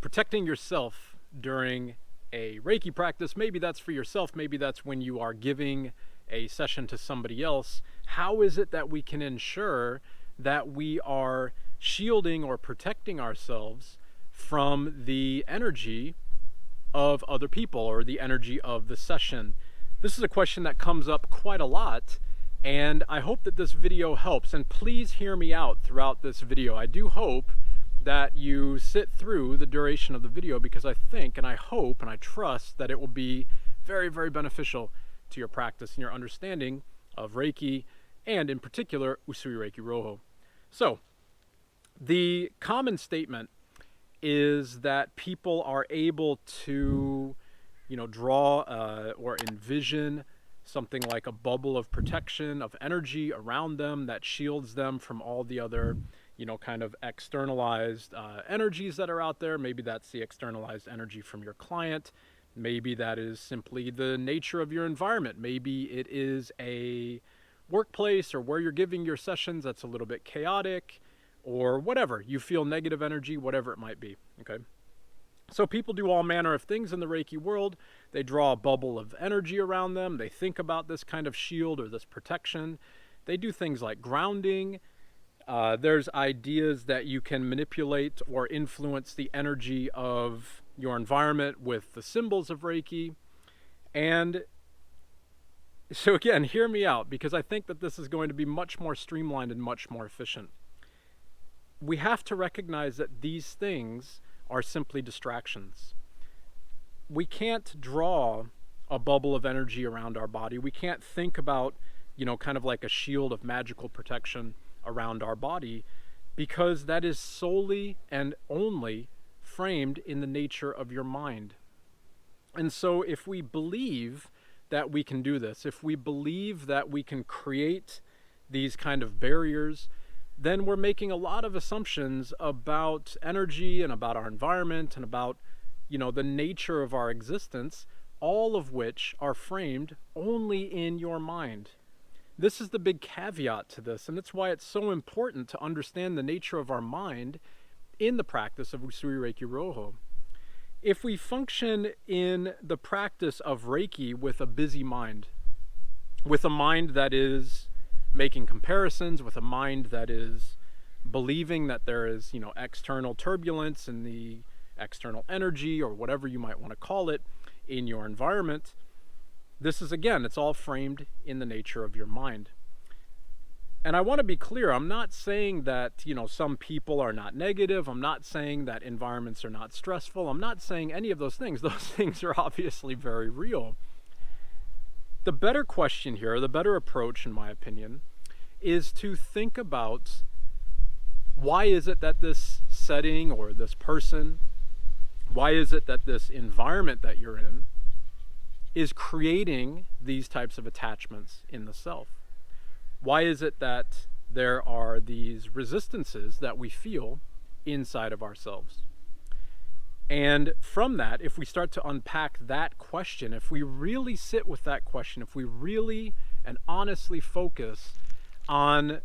protecting yourself during a Reiki practice. Maybe that's for yourself, maybe that's when you are giving a session to somebody else. How is it that we can ensure that we are shielding or protecting ourselves from the energy of other people or the energy of the session? This is a question that comes up quite a lot, and I hope that this video helps. And please hear me out throughout this video. I do hope that you sit through the duration of the video, because I think and I hope and I trust that it will be very, very beneficial to your practice and your understanding of Reiki, and in particular Usui Reiki Roho. So the common statement is that people are able to draw or envision something like a bubble of protection, of energy around them that shields them from all the other kind of externalized energies that are out there. Maybe that's the externalized energy from your client. Maybe that is simply the nature of your environment. Maybe it is a workplace or where you're giving your sessions that's a little bit chaotic, or whatever. You feel negative energy, whatever it might be, okay? So people do all manner of things in the Reiki world. They draw a bubble of energy around them. They think about this kind of shield or this protection. They do things like grounding. There's ideas that you can manipulate or influence the energy of your environment with the symbols of Reiki. And so again, hear me out, because I think that this is going to be much more streamlined and much more efficient. We have to recognize that these things are simply distractions. We can't draw a bubble of energy around our body. We can't think about, kind of like a shield of magical protection around our body, because that is solely and only framed in the nature of your mind. And so if we believe that we can do this, if we believe that we can create these kind of barriers, then we're making a lot of assumptions about energy and about our environment and about, the nature of our existence, all of which are framed only in your mind. This is the big caveat to this, and that's why it's so important to understand the nature of our mind in the practice of Usui Reiki Roho. If we function in the practice of Reiki with a busy mind, with a mind that is making comparisons, with a mind that is believing that there is, external turbulence in the external energy, or whatever you might want to call it, in your environment, this is, again, it's all framed in the nature of your mind. And I want to be clear, I'm not saying that, some people are not negative. I'm not saying that environments are not stressful. I'm not saying any of those things. Those things are obviously very real. The better question here, the better approach, in my opinion, is to think about, why is it that this setting or this person, why is it that this environment that you're in is creating these types of attachments in the self? Why is it that there are these resistances that we feel inside of ourselves? And from that, if we start to unpack that question, if we really sit with that question, if we really and honestly focus on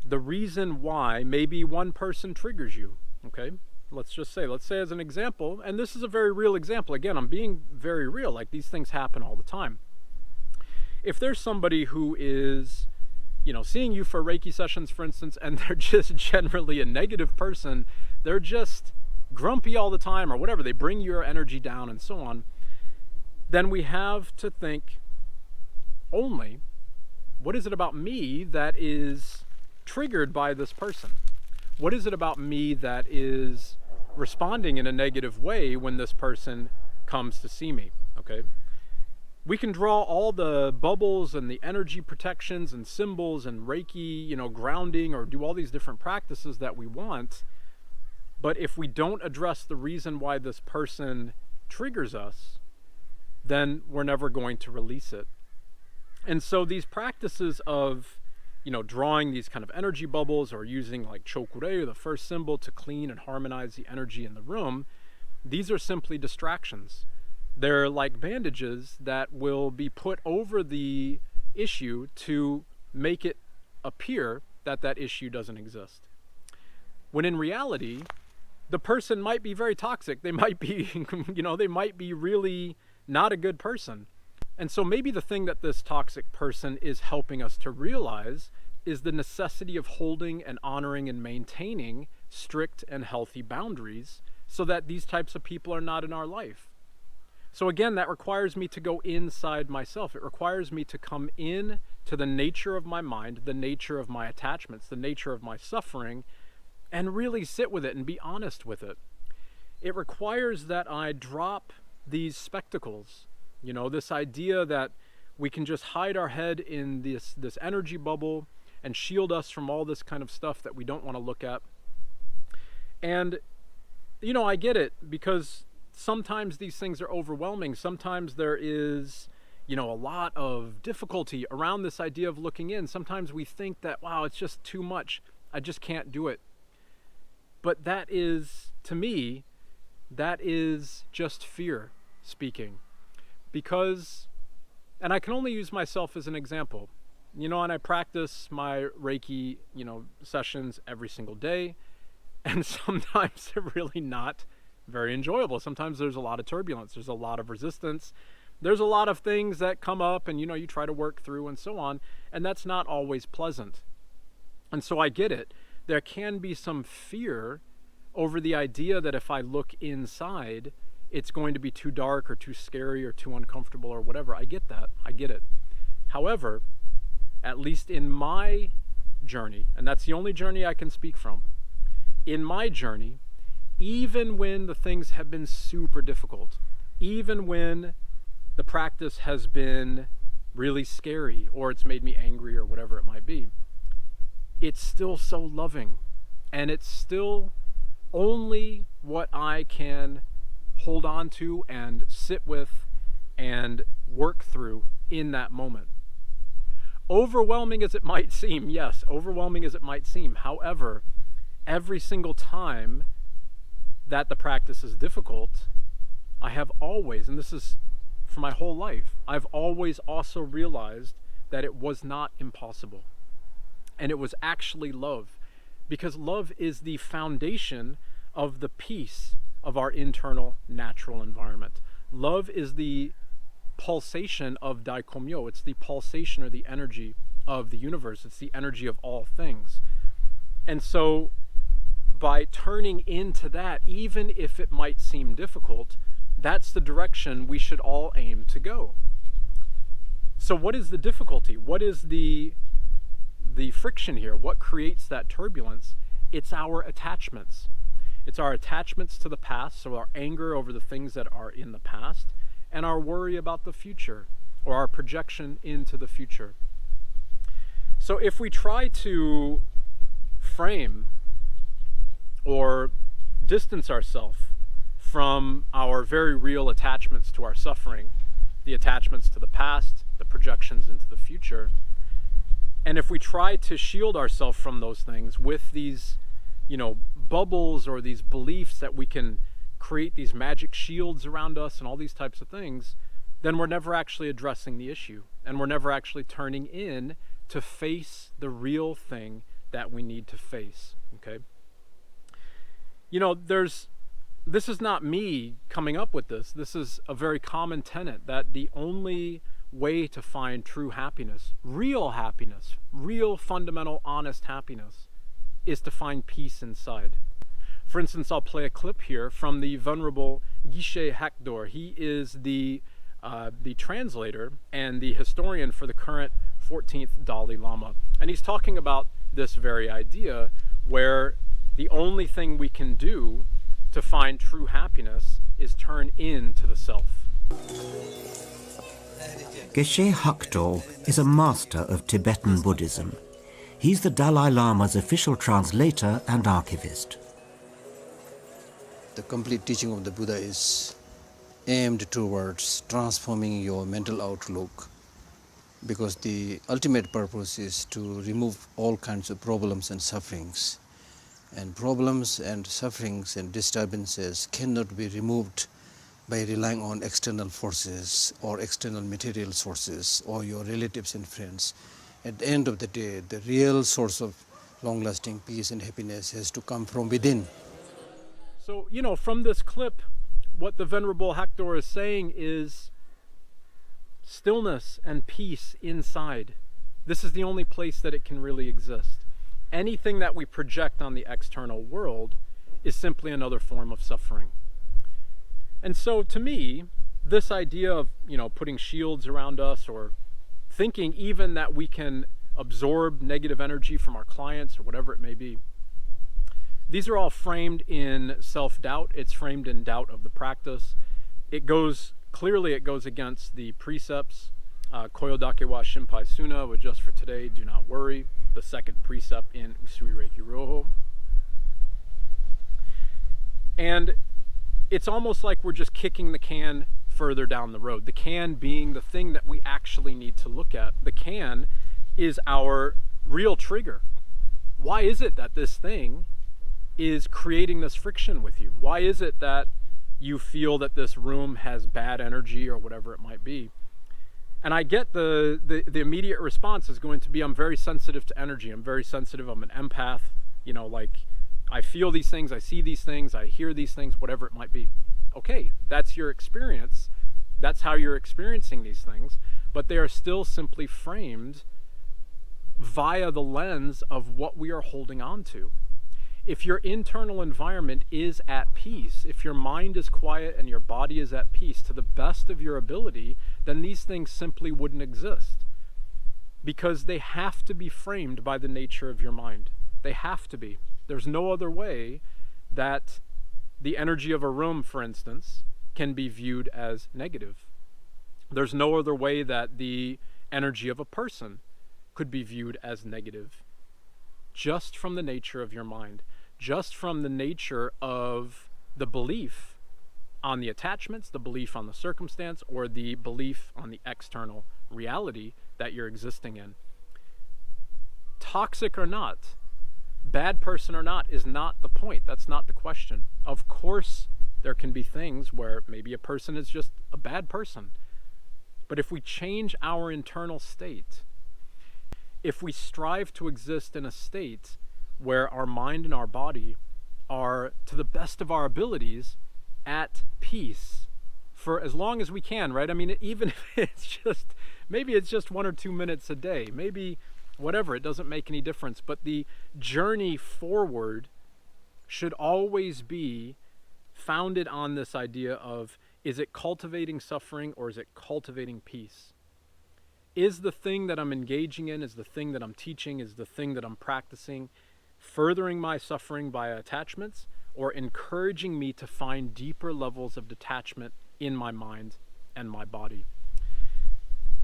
the reason why maybe one person triggers you, okay? Let's say as an example, and this is a very real example. Again, I'm being very real, like these things happen all the time. If there's somebody who is, seeing you for Reiki sessions, for instance, and they're just generally a negative person, they're just grumpy all the time or whatever, they bring your energy down and so on, then we have to think only, what is it about me that is triggered by this person? What is it about me that is responding in a negative way when this person comes to see me, okay? We can draw all the bubbles and the energy protections and symbols and Reiki, grounding, or do all these different practices that we want. But if we don't address the reason why this person triggers us, then we're never going to release it. And so these practices of, drawing these kind of energy bubbles, or using like chokurei, the first symbol, to clean and harmonize the energy in the room, these are simply distractions. They're like bandages that will be put over the issue to make it appear that that issue doesn't exist. When in reality, the person might be very toxic. They might be, they might be really not a good person. And so maybe the thing that this toxic person is helping us to realize is the necessity of holding and honoring and maintaining strict and healthy boundaries so that these types of people are not in our life. So again, that requires me to go inside myself. It requires me to come in to the nature of my mind, the nature of my attachments, the nature of my suffering, and really sit with it and be honest with it. It requires that I drop these spectacles, this idea that we can just hide our head in this energy bubble and shield us from all this kind of stuff that we don't want to look at. And, I get it, because sometimes these things are overwhelming. Sometimes there is, a lot of difficulty around this idea of looking in. Sometimes we think that, wow, it's just too much. I just can't do it. But that is, to me, that is just fear speaking. Because, and I can only use myself as an example, and I practice my Reiki, sessions every single day. And sometimes they're really not very enjoyable. Sometimes there's a lot of turbulence. There's a lot of resistance. There's a lot of things that come up and, you try to work through and so on. And that's not always pleasant. And so I get it. There can be some fear over the idea that if I look inside, it's going to be too dark or too scary or too uncomfortable or whatever. I get that. I get it. However, at least in my journey, and that's the only journey I can speak from, in my journey, even when the things have been super difficult, even when the practice has been really scary or it's made me angry or whatever it might be, it's still so loving, and it's still only what I can hold on to and sit with and work through in that moment. Overwhelming as it might seem, yes, overwhelming as it might seem. However, every single time that the practice is difficult, I have always, and this is for my whole life, I've always also realized that it was not impossible. And it was actually love. Because love is the foundation of the peace of our internal natural environment. Love is the pulsation of Daikomyo. It's the pulsation or the energy of the universe. It's the energy of all things. And so by turning into that, even if it might seem difficult, that's the direction we should all aim to go. So what is the difficulty? What is the friction here? What creates that turbulence? It's our attachments. It's our attachments to the past, so our anger over the things that are in the past, and our worry about the future, or our projection into the future. So if we try to frame or distance ourselves from our very real attachments to our suffering, the attachments to the past, the projections into the future, and if we try to shield ourselves from those things with these, bubbles or these beliefs that we can create these magic shields around us and all these types of things, then we're never actually addressing the issue, and we're never actually turning in to face the real thing that we need to face, okay? This is not me coming up with this. This is a very common tenet that the only way to find true happiness, real fundamental, honest happiness, is to find peace inside. For instance, I'll play a clip here from the Venerable Geshe Hakdor. He is the translator and the historian for the current 14th Dalai Lama. And he's talking about this very idea where the only thing we can do to find true happiness is turn into the self. Geshe Hakdor is a master of Tibetan Buddhism. He's the Dalai Lama's official translator and archivist. The complete teaching of the Buddha is aimed towards transforming your mental outlook, because the ultimate purpose is to remove all kinds of problems and sufferings. And problems and sufferings and disturbances cannot be removed by relying on external forces or external material sources or your relatives and friends. At the end of the day, the real source of long-lasting peace and happiness has to come from within. So, from this clip, what the Venerable Hector is saying is stillness and peace inside. This is the only place that it can really exist. Anything that we project on the external world is simply another form of suffering. And so to me, this idea of, putting shields around us, or thinking even that we can absorb negative energy from our clients or whatever it may be, these are all framed in self-doubt. It's framed in doubt of the practice. It goes against the precepts. Koyodake wa Shinpai Suna, with just for today, do not worry, the second precept in Usui Reiki Ryoho. And it's almost like we're just kicking the can further down the road. The can being the thing that we actually need to look at. The can is our real trigger. Why is it that this thing is creating this friction with you? Why is it that you feel that this room has bad energy or whatever it might be? And I get the immediate response is going to be, I'm very sensitive to energy. I'm very sensitive. I'm an empath. I feel these things, I see these things, I hear these things, whatever it might be. Okay, that's your experience. That's how you're experiencing these things. But they are still simply framed via the lens of what we are holding on to. If your internal environment is at peace, if your mind is quiet and your body is at peace to the best of your ability, then these things simply wouldn't exist. Because they have to be framed by the nature of your mind. They have to be. There's no other way that the energy of a room, for instance, can be viewed as negative. There's no other way that the energy of a person could be viewed as negative. Just from the nature of your mind. Just from the nature of the belief on the attachments, the belief on the circumstance, or the belief on the external reality that you're existing in. Toxic or not, bad person or not, is not the point. That's not the question. Of course, there can be things where maybe a person is just a bad person. But if we change our internal state, if we strive to exist in a state where our mind and our body are, to the best of our abilities, at peace for as long as we can, right? I mean, even if maybe it's just 1 or 2 minutes a day, maybe whatever, it doesn't make any difference. But the journey forward should always be founded on this idea of, is it cultivating suffering or is it cultivating peace? Is the thing that I'm engaging in, is the thing that I'm teaching, is the thing that I'm practicing furthering my suffering by attachments, or encouraging me to find deeper levels of detachment in my mind and my body?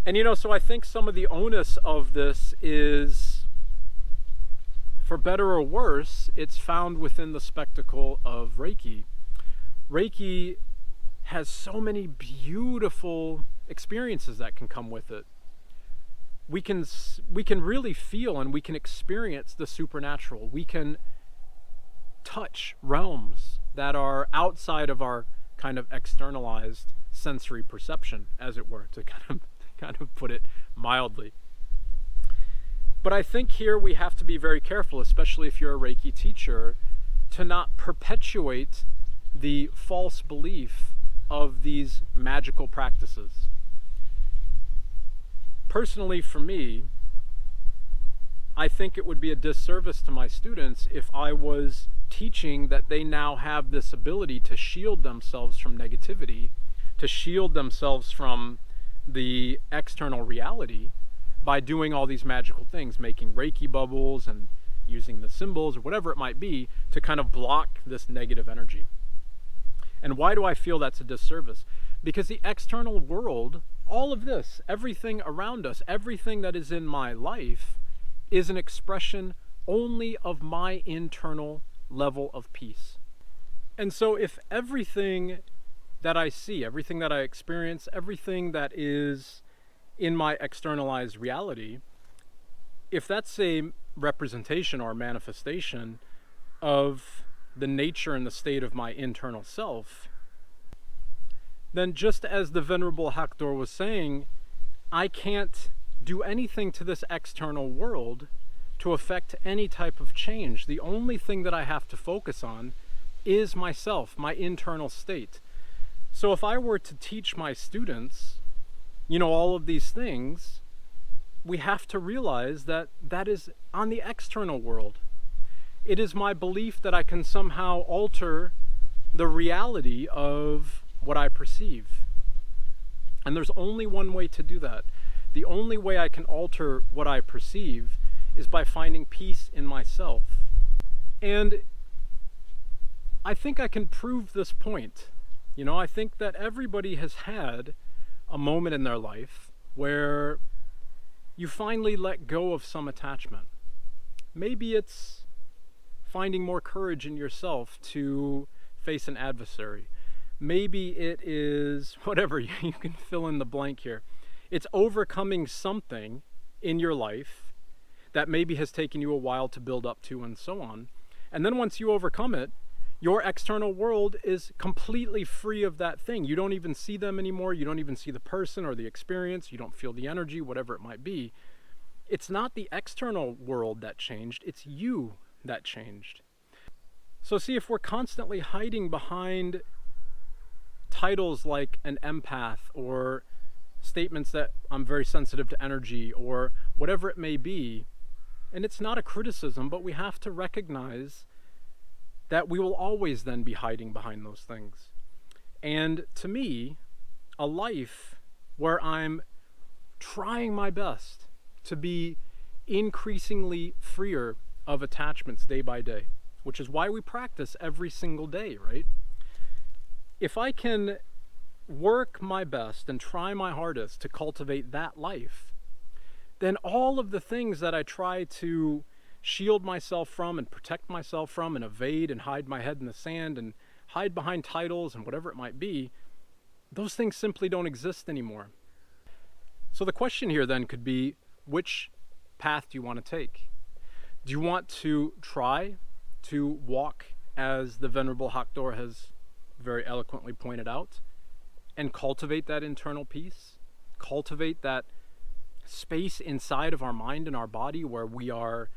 And so I think some of the onus of this is, for better or worse, it's found within the spectacle of Reiki. Reiki has so many beautiful experiences that can come with it. We can really feel and we can experience the supernatural. We can touch realms that are outside of our kind of externalized sensory perception, as it were, to kind of put it mildly. But I think here we have to be very careful, especially if you're a Reiki teacher, to not perpetuate the false belief of these magical practices. Personally, for me, I think it would be a disservice to my students if I was teaching that they now have this ability to shield themselves from negativity, to shield themselves from the external reality by doing all these magical things, making Reiki bubbles and using the symbols or whatever it might be to kind of block this negative energy. And why do I feel that's a disservice? Because the external world, all of this, everything around us, everything that is in my life is an expression only of my internal level of peace. And so if everything that I see, everything that I experience, everything that is in my externalized reality, if that's a representation or manifestation of the nature and the state of my internal self, then just as the Venerable Hector was saying, I can't do anything to this external world to affect any type of change. The only thing that I have to focus on is myself, my internal state. So if I were to teach my students, all of these things, we have to realize that that is on the external world. It is my belief that I can somehow alter the reality of what I perceive. And there's only one way to do that. The only way I can alter what I perceive is by finding peace in myself. And I think I can prove this point. I think that everybody has had a moment in their life where you finally let go of some attachment. Maybe it's finding more courage in yourself to face an adversary. Maybe it is whatever, you can fill in the blank here. It's overcoming something in your life that maybe has taken you a while to build up to, and so on. And then once you overcome it, your external world is completely free of that thing. You don't even see them anymore. You don't even see the person or the experience. You don't feel the energy, whatever it might be. It's not the external world that changed. It's you that changed. So see, if we're constantly hiding behind titles like an empath, or statements that I'm very sensitive to energy, or whatever it may be, and it's not a criticism, but we have to recognize that we will always then be hiding behind those things. And to me, a life where I'm trying my best to be increasingly freer of attachments day by day, which is why we practice every single day, right? If I can work my best and try my hardest to cultivate that life, then all of the things that I try to shield myself from and protect myself from and evade and hide my head in the sand and hide behind titles and whatever it might be, those things simply don't exist anymore. So the question here then could be, which path do you want to take? Do you want to try to walk, as the Venerable Hakdor has very eloquently pointed out, and cultivate that internal peace, cultivate that space inside of our mind and our body where we are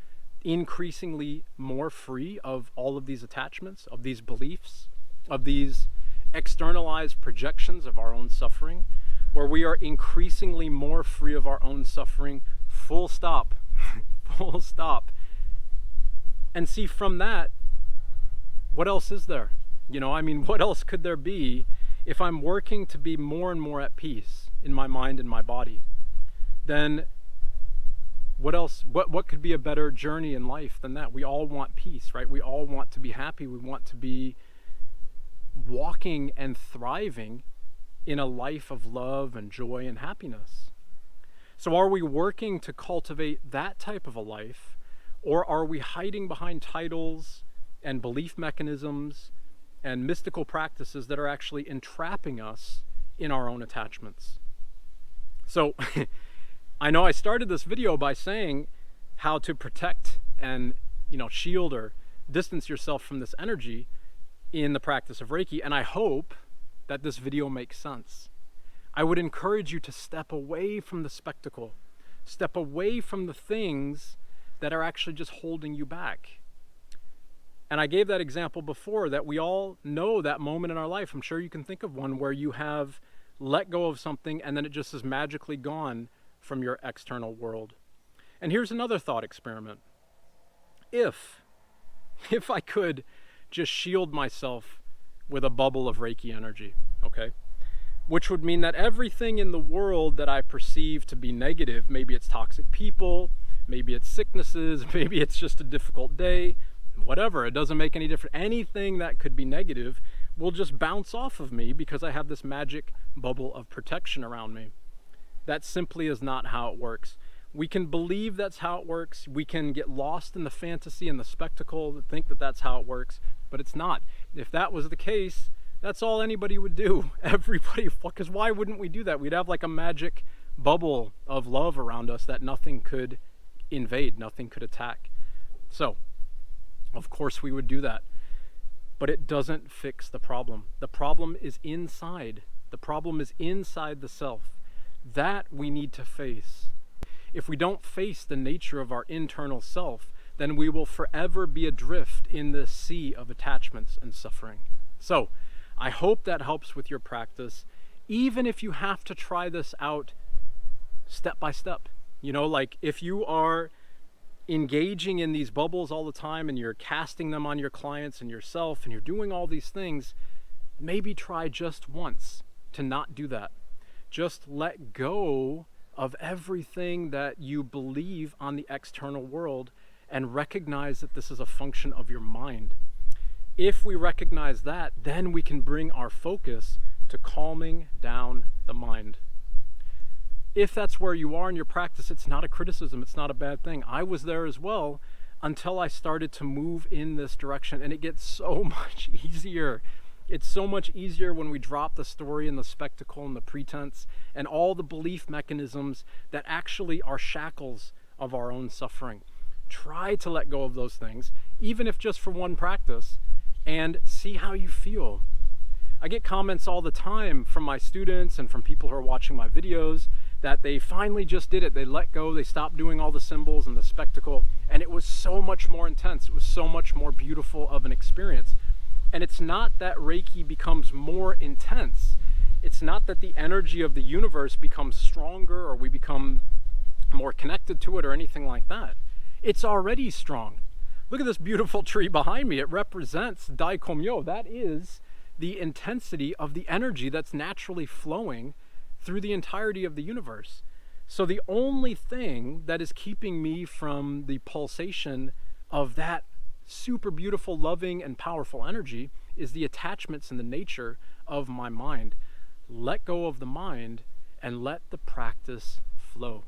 increasingly more free of all of these attachments, of these beliefs, of these externalized projections of our own suffering, where we are increasingly more free of our own suffering, full stop, full stop. And see, from that, what else is there? What else could there be if I'm working to be more and more at peace in my mind and my body? Then what else? What could be a better journey in life than that? We all want peace, right? We all want to be happy. We want to be walking and thriving in a life of love and joy and happiness. So are we working to cultivate that type of a life, or are we hiding behind titles and belief mechanisms and mystical practices that are actually entrapping us in our own attachments? So I know I started this video by saying how to protect and shield or distance yourself from this energy in the practice of Reiki, and I hope that this video makes sense. I would encourage you to step away from the spectacle, step away from the things that are actually just holding you back. And I gave that example before, that we all know that moment in our life. I'm sure you can think of one where you have let go of something and then it just is magically gone from your external world. And here's another thought experiment. If I could just shield myself with a bubble of Reiki energy, okay? Which would mean that everything in the world that I perceive to be negative, maybe it's toxic people, maybe it's sicknesses, maybe it's just a difficult day, whatever, it doesn't make any difference. Anything that could be negative will just bounce off of me because I have this magic bubble of protection around me. That simply is not how it works. We can believe that's how it works. We can get lost in the fantasy and the spectacle and think that that's how it works, but it's not. If that was the case, that's all anybody would do. Everybody, because why wouldn't we do that? We'd have like a magic bubble of love around us that nothing could invade, nothing could attack. So, of course we would do that. But it doesn't fix the problem. The problem is inside. The problem is inside the self. That we need to face. If we don't face the nature of our internal self, then we will forever be adrift in this sea of attachments and suffering. So, I hope that helps with your practice, even if you have to try this out step by step. You know, like if you are engaging in these bubbles all the time and you're casting them on your clients and yourself and you're doing all these things, maybe try just once to not do that. Just let go of everything that you believe on the external world and recognize that this is a function of your mind. If we recognize that, then we can bring our focus to calming down the mind. If that's where you are in your practice, it's not a criticism, it's not a bad thing. I was there as well until I started to move in this direction, and it gets so much easier. It's so much easier when we drop the story and the spectacle and the pretense and all the belief mechanisms that actually are shackles of our own suffering. Try to let go of those things, even if just for one practice, and see how you feel. I get comments all the time from my students and from people who are watching my videos that they finally just did it. They let go, they stopped doing all the symbols and the spectacle, and it was so much more intense. It was so much more beautiful of an experience. And it's not that Reiki becomes more intense. It's not that the energy of the universe becomes stronger or we become more connected to it or anything like that. It's already strong. Look at this beautiful tree behind me. It represents Daikomyo. That is the intensity of the energy that's naturally flowing through the entirety of the universe. So the only thing that is keeping me from the pulsation of that super beautiful, loving, and powerful energy is the attachments and the nature of my mind. Let go of the mind and let the practice flow.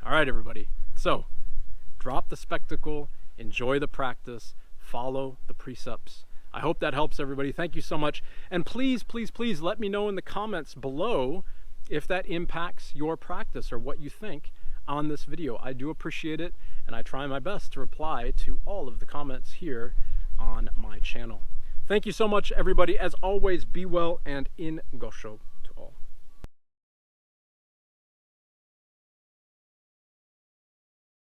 All right, everybody. So drop the spectacle, enjoy the practice, follow the precepts. I hope that helps everybody. Thank you so much. And please, please, please let me know in the comments below if that impacts your practice or what you think on this video. I do appreciate it, and I try my best to reply to all of the comments here on my channel. Thank you so much, everybody. As always, be well and in Gassho.